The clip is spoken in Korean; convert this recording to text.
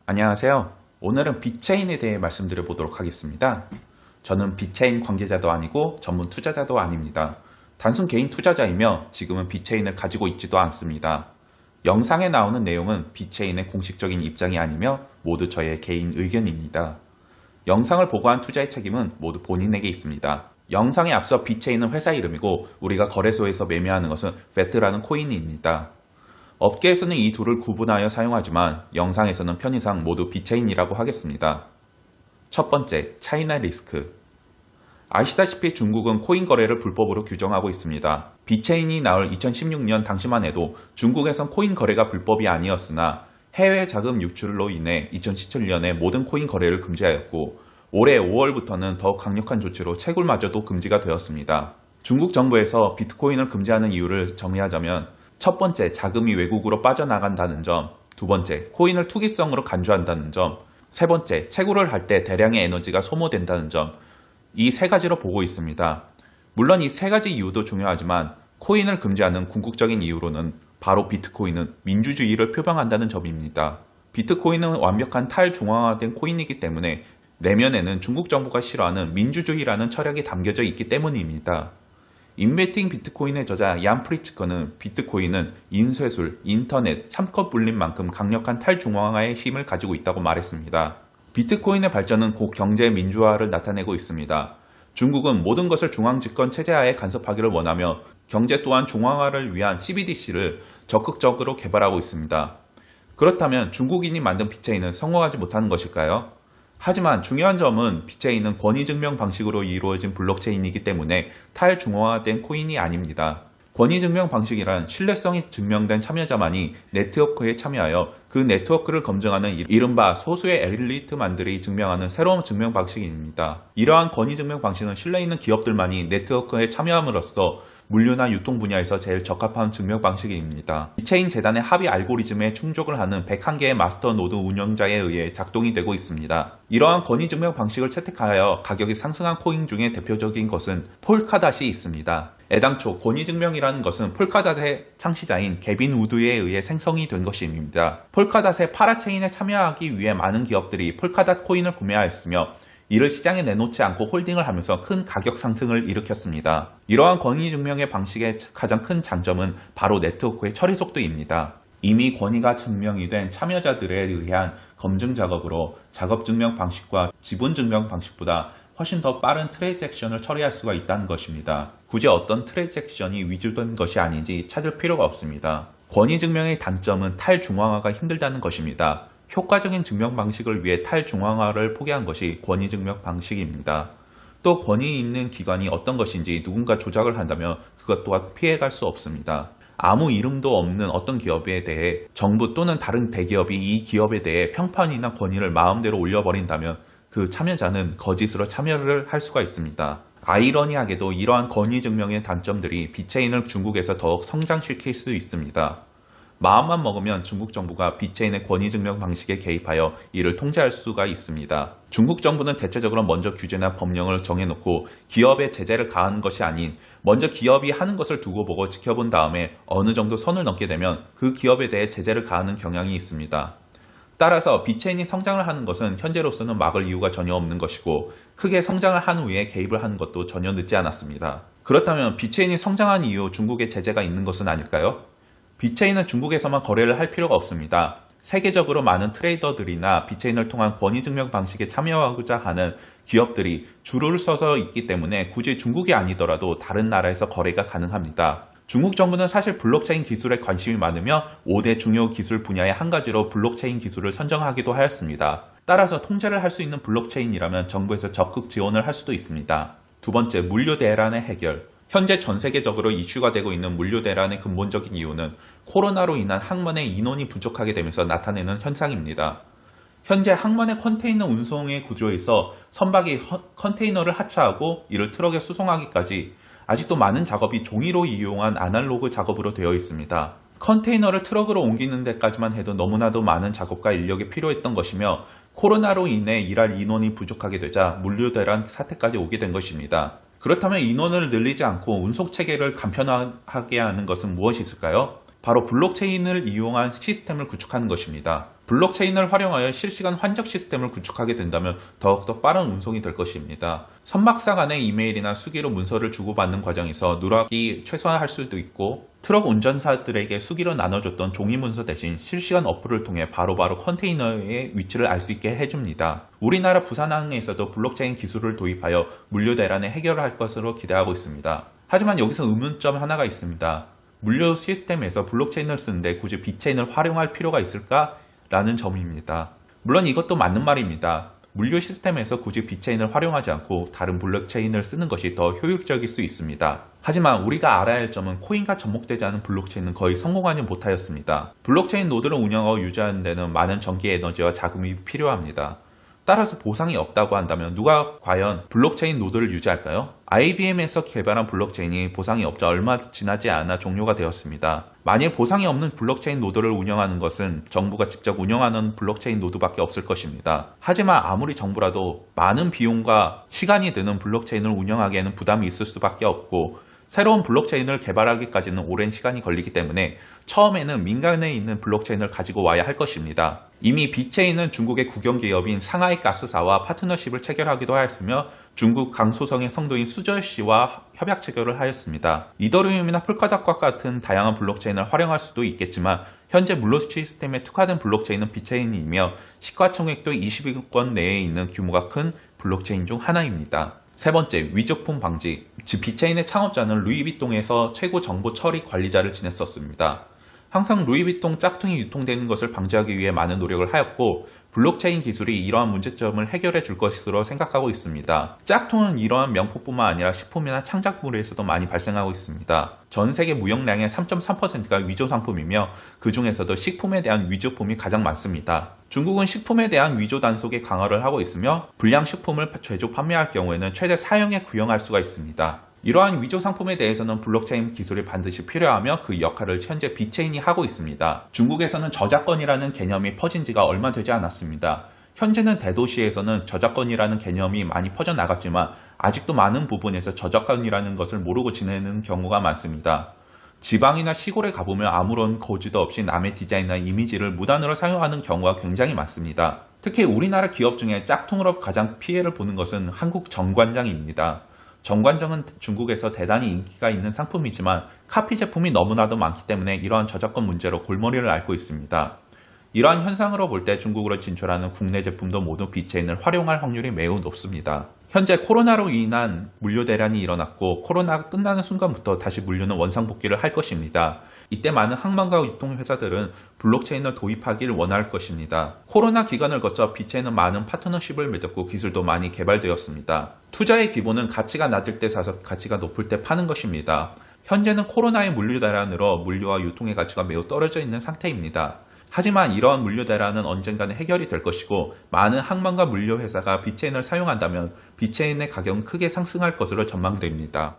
안녕하세요. 오늘은 빅체인에 대해 말씀드려 보도록 하겠습니다. 저는 빅체인 관계자도 아니고 전문 투자자도 아닙니다. 단순 개인 투자자이며 지금은 빅체인을 가지고 있지도 않습니다. 영상에 나오는 내용은 빅체인의 공식적인 입장이 아니며 모두 저의 개인 의견입니다. 영상을 보고한 투자의 책임은 모두 본인에게 있습니다. 영상에 앞서 빅체인은 회사 이름이고 우리가 거래소에서 매매하는 것은 베트라는 코인입니다. 업계에서는 이 둘을 구분하여 사용하지만 영상에서는 편의상 모두 빅체인이라고 하겠습니다. 첫 번째, 차이나 리스크. 아시다시피 중국은 코인 거래를 불법으로 규정하고 있습니다. 빅체인이 나올 2016년 당시만 해도 중국에선 코인 거래가 불법이 아니었으나 해외 자금 유출로 인해 2017년에 모든 코인 거래를 금지하였고 올해 5월부터는 더욱 강력한 조치로 채굴마저도 금지가 되었습니다. 중국 정부에서 비트코인을 금지하는 이유를 정리하자면 첫 번째, 자금이 외국으로 빠져나간다는 점, 두 번째, 코인을 투기성으로 간주한다는 점, 세 번째, 채굴을 할 때 대량의 에너지가 소모된다는 점, 이 세 가지로 보고 있습니다. 물론 이 세 가지 이유도 중요하지만 코인을 금지하는 궁극적인 이유로는 바로 비트코인은 민주주의를 표방한다는 점입니다. 비트코인은 완벽한 탈중앙화된 코인이기 때문에 내면에는 중국 정부가 싫어하는 민주주의라는 철학이 담겨져 있기 때문입니다. 인베팅 비트코인의 저자 얀 프리츠커는 비트코인은 인쇄술, 인터넷, 삼컷 불림만큼 강력한 탈중앙화의 힘을 가지고 있다고 말했습니다. 비트코인의 발전은 곧 경제 민주화를 나타내고 있습니다. 중국은 모든 것을 중앙집권 체제하에 간섭하기를 원하며 경제 또한 중앙화를 위한 CBDC를 적극적으로 개발하고 있습니다. 그렇다면 중국인이 만든 빅체인은 성공하지 못하는 것일까요? 하지만 중요한 점은 빅체인은 권위증명 방식으로 이루어진 블록체인이기 때문에 탈중앙화된 코인이 아닙니다. 권위증명 방식이란 신뢰성이 증명된 참여자만이 네트워크에 참여하여 그 네트워크를 검증하는 이른바 소수의 엘리트만들이 증명하는 새로운 증명 방식입니다. 이러한 권위증명 방식은 신뢰 있는 기업들만이 네트워크에 참여함으로써 물류나 유통 분야에서 제일 적합한 증명 방식입니다. 빅체인 재단의 합의 알고리즘에 충족을 하는 101개의 마스터 노드 운영자에 의해 작동이 되고 있습니다. 이러한 권위 증명 방식을 채택하여 가격이 상승한 코인 중에 대표적인 것은 폴카닷이 있습니다. 애당초 권위 증명이라는 것은 폴카닷의 창시자인 개빈 우드에 의해 생성이 된 것입니다. 폴카닷의 파라체인에 참여하기 위해 많은 기업들이 폴카닷 코인을 구매하였으며 이를 시장에 내놓지 않고 홀딩을 하면서 큰 가격 상승을 일으켰습니다. 이러한 권위증명의 방식의 가장 큰 장점은 바로 네트워크의 처리 속도입니다. 이미 권위가 증명이 된 참여자들에 의한 검증 작업으로 작업 증명 방식과 지분 증명 방식보다 훨씬 더 빠른 트랜잭션을 처리할 수가 있다는 것입니다. 굳이 어떤 트랜잭션이 위조된 것이 아닌지 찾을 필요가 없습니다. 권위증명의 단점은 탈중앙화가 힘들다는 것입니다. 효과적인 증명 방식을 위해 탈중앙화를 포기한 것이 권위증명 방식입니다. 또 권위 있는 기관이 어떤 것인지 누군가 조작을 한다면 그것 또한 피해갈 수 없습니다. 아무 이름도 없는 어떤 기업에 대해 정부 또는 다른 대기업이 이 기업에 대해 평판이나 권위를 마음대로 올려버린다면 그 참여자는 거짓으로 참여를 할 수가 있습니다. 아이러니하게도 이러한 권위증명의 단점들이 빅체인을 중국에서 더욱 성장시킬 수 있습니다. 마음만 먹으면 중국 정부가 빅체인의 권위증명 방식에 개입하여 이를 통제할 수가 있습니다. 중국 정부는 대체적으로 먼저 규제나 법령을 정해놓고 기업에 제재를 가하는 것이 아닌 먼저 기업이 하는 것을 두고 보고 지켜본 다음에 어느 정도 선을 넘게 되면 그 기업에 대해 제재를 가하는 경향이 있습니다. 따라서 빅체인이 성장을 하는 것은 현재로서는 막을 이유가 전혀 없는 것이고 크게 성장을 한 후에 개입을 하는 것도 전혀 늦지 않았습니다. 그렇다면 빅체인이 성장한 이후 중국에 제재가 있는 것은 아닐까요? 빅체인은 중국에서만 거래를 할 필요가 없습니다. 세계적으로 많은 트레이더들이나 빅체인을 통한 권위증명 방식에 참여하고자 하는 기업들이 줄을 서서 있기 때문에 굳이 중국이 아니더라도 다른 나라에서 거래가 가능합니다. 중국 정부는 사실 블록체인 기술에 관심이 많으며 5대 중요 기술 분야의 한 가지로 블록체인 기술을 선정하기도 하였습니다. 따라서 통제를 할 수 있는 블록체인이라면 정부에서 적극 지원을 할 수도 있습니다. 두 번째, 물류 대란의 해결. 현재 전 세계적으로 이슈가 되고 있는 물류 대란의 근본적인 이유는 코로나로 인한 항만의 인원이 부족하게 되면서 나타내는 현상입니다. 현재 항만의 컨테이너 운송의 구조에서 선박이 컨테이너를 하차하고 이를 트럭에 수송하기까지 아직도 많은 작업이 종이로 이용한 아날로그 작업으로 되어 있습니다. 컨테이너를 트럭으로 옮기는 데까지만 해도 너무나도 많은 작업과 인력이 필요했던 것이며 코로나로 인해 일할 인원이 부족하게 되자 물류 대란 사태까지 오게 된 것입니다. 그렇다면 인원을 늘리지 않고 운송 체계를 간편하게 하는 것은 무엇이 있을까요? 바로 블록체인을 이용한 시스템을 구축하는 것입니다. 블록체인을 활용하여 실시간 환적 시스템을 구축하게 된다면 더욱더 빠른 운송이 될 것입니다. 선박사 간의 이메일이나 수기로 문서를 주고받는 과정에서 누락이 최소화할 수도 있고, 트럭 운전사들에게 수기로 나눠줬던 종이 문서 대신 실시간 어플을 통해 바로바로 컨테이너의 위치를 알 수 있게 해줍니다. 우리나라 부산항에서도 블록체인 기술을 도입하여 물류 대란을 해결할 것으로 기대하고 있습니다. 하지만 여기서 의문점 하나가 있습니다. 물류 시스템에서 블록체인을 쓰는데 굳이 빅체인을 활용할 필요가 있을까? 라는 점입니다. 물론 이것도 맞는 말입니다. 물류 시스템에서 굳이 빅체인을 활용하지 않고 다른 블록체인을 쓰는 것이 더 효율적일 수 있습니다. 하지만 우리가 알아야 할 점은 코인과 접목되지 않은 블록체인은 거의 성공하지 못하였습니다. 블록체인 노드를 운영하고 유지하는 데는 많은 전기 에너지와 자금이 필요합니다. 따라서 보상이 없다고 한다면 누가 과연 블록체인 노드를 유지할까요? IBM에서 개발한 블록체인이 보상이 없자 얼마 지나지 않아 종료가 되었습니다. 만일 보상이 없는 블록체인 노드를 운영하는 것은 정부가 직접 운영하는 블록체인 노드밖에 없을 것입니다. 하지만 아무리 정부라도 많은 비용과 시간이 드는 블록체인을 운영하기에는 부담이 있을 수밖에 없고, 새로운 블록체인을 개발하기까지는 오랜 시간이 걸리기 때문에 처음에는 민간에 있는 블록체인을 가지고 와야 할 것입니다. 이미 빅체인은 중국의 국영기업인 상하이 가스사와 파트너십을 체결하기도 하였으며 중국 강소성의 성도인 수저씨와 협약 체결을 하였습니다. 이더리움이나 폴카닷과 같은 다양한 블록체인을 활용할 수도 있겠지만 현재 물류 시스템에 특화된 블록체인은 빅체인이며 시가총액도 20위권 내에 있는 규모가 큰 블록체인 중 하나입니다. 세 번째, 위조품 방지. 빅체인의 창업자는 루이비통에서 최고 정보 처리 관리자를 지냈었습니다. 항상 루이비통 짝퉁이 유통되는 것을 방지하기 위해 많은 노력을 하였고, 블록체인 기술이 이러한 문제점을 해결해 줄 것으로 생각하고 있습니다. 짝퉁은 이러한 명품뿐만 아니라 식품이나 창작물에서도 많이 발생하고 있습니다. 전 세계 무역량의 3.3%가 위조 상품이며 그 중에서도 식품에 대한 위조품이 가장 많습니다. 중국은 식품에 대한 위조 단속에 강화를 하고 있으며 불량 식품을 제조 판매할 경우에는 최대 4형에 구형할 수가 있습니다. 이러한 위조 상품에 대해서는 블록체인 기술이 반드시 필요하며 그 역할을 현재 빅체인이 하고 있습니다. 중국에서는 저작권이라는 개념이 퍼진 지가 얼마 되지 않았습니다. 현재는 대도시에서는 저작권이라는 개념이 많이 퍼져나갔지만 아직도 많은 부분에서 저작권이라는 것을 모르고 지내는 경우가 많습니다. 지방이나 시골에 가보면 아무런 고지도 없이 남의 디자인이나 이미지를 무단으로 사용하는 경우가 굉장히 많습니다. 특히 우리나라 기업 중에 짝퉁으로 가장 피해를 보는 것은 한국 정관장입니다. 정관장은 중국에서 대단히 인기가 있는 상품이지만 카피 제품이 너무나도 많기 때문에 이러한 저작권 문제로 골머리를 앓고 있습니다. 이러한 현상으로 볼 때 중국으로 진출하는 국내 제품도 모두 빅체인을 활용할 확률이 매우 높습니다. 현재 코로나로 인한 물류 대란이 일어났고 코로나가 끝나는 순간부터 다시 물류는 원상복귀를 할 것입니다. 이때 많은 항만과 유통회사들은 블록체인을 도입하길 원할 것입니다. 코로나 기간을 거쳐 빅체인은 많은 파트너십을 맺었고 기술도 많이 개발되었습니다. 투자의 기본은 가치가 낮을 때 사서 가치가 높을 때 파는 것입니다. 현재는 코로나의 물류 대란으로 물류와 유통의 가치가 매우 떨어져 있는 상태입니다. 하지만 이러한 물류 대란은 언젠가는 해결이 될 것이고 많은 항만과 물류 회사가 빅체인을 사용한다면 빅체인의 가격은 크게 상승할 것으로 전망됩니다.